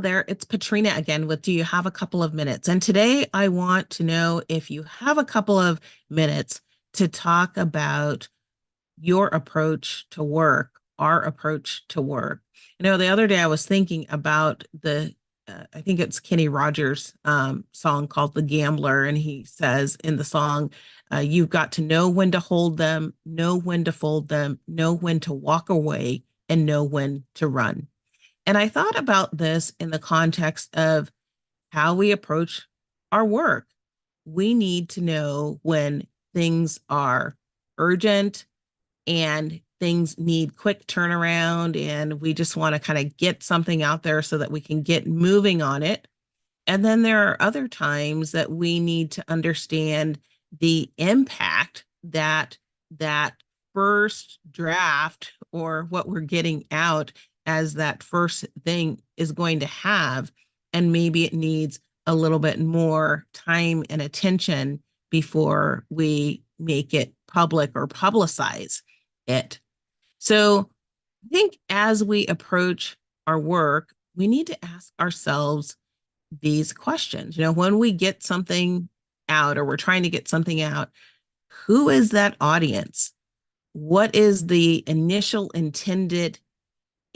there, it's Patrina again with Do You Have a Couple of Minutes? And today I want to know if you have a couple of minutes to talk about your approach to work, our approach to work. The other day I was thinking about I think it's Kenny Rogers' song called The Gambler. And he says in the song, you've got to know when to hold them, know when to fold them, know when to walk away, and know when to run. And I thought about this in the context of how we approach our work. We need to know when things are urgent and things need quick turnaround, and we just want to kind of get something out there so that we can get moving on it. And then there are other times that we need to understand the impact that that first draft or what we're getting out as that first thing is going to have. And maybe it needs a little bit more time and attention before we make it public or publicize it. So I think as we approach our work, we need to ask ourselves these questions. When we get something out or we're trying to get something out, who is that audience? What is the initial intended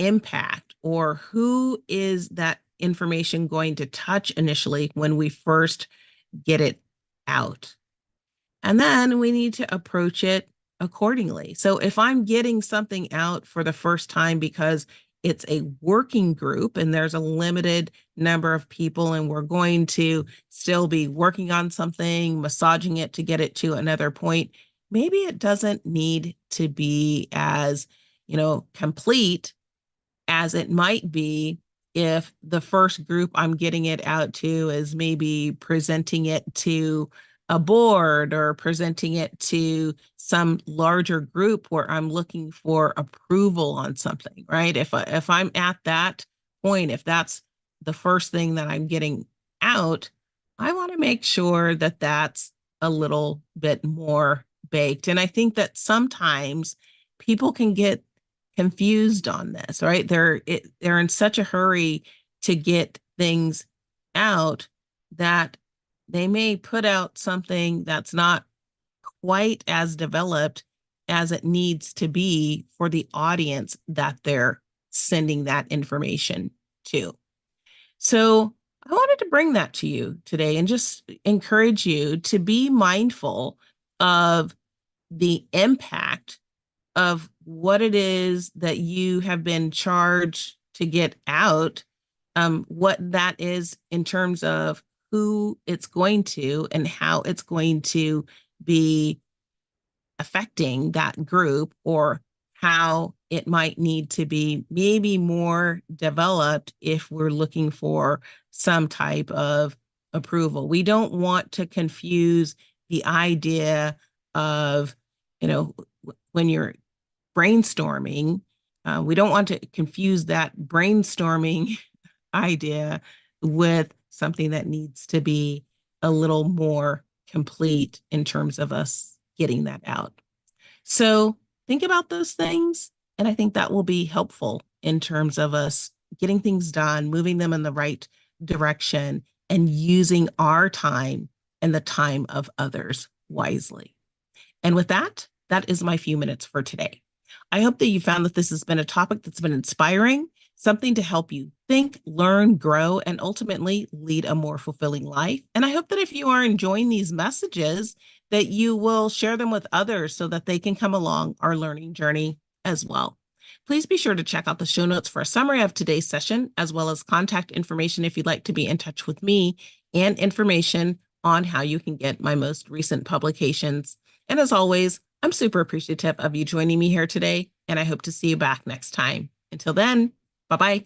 impact, or who is that information going to touch initially when we first get it out? And then we need to approach it accordingly. So if I'm getting something out for the first time because it's a working group and there's a limited number of people and we're going to still be working on something, massaging it to get it to another point, maybe it doesn't need to be as, complete as it might be if the first group I'm getting it out to is maybe presenting it to a board or presenting it to some larger group where I'm looking for approval on something, right? If I'm at that point, if that's the first thing that I'm getting out, I want to make sure that that's a little bit more baked. And I think that sometimes people can get confused on this, right? They're in such a hurry to get things out that they may put out something that's not quite as developed as it needs to be for the audience that they're sending that information to. So I wanted to bring that to you today and just encourage you to be mindful of the impact of what it is that you have been charged to get out, what that is in terms of who it's going to and how it's going to be affecting that group, or how it might need to be maybe more developed if we're looking for some type of approval. We don't want to confuse the idea of, when you're brainstorming, we don't want to confuse that brainstorming idea with something that needs to be a little more complete in terms of us getting that out. So think about those things. And I think that will be helpful in terms of us getting things done, moving them in the right direction, and using our time and the time of others wisely. And with that, that is my few minutes for today. I hope that you found that this has been a topic that's been inspiring, something to help you think, learn, grow, and ultimately lead a more fulfilling life. And I hope that if you are enjoying these messages, that you will share them with others so that they can come along our learning journey as well. Please be sure to check out the show notes for a summary of today's session, as well as contact information if you'd like to be in touch with me, and information on how you can get my most recent publications. And as always, I'm super appreciative of you joining me here today, and I hope to see you back next time. Until then, bye-bye.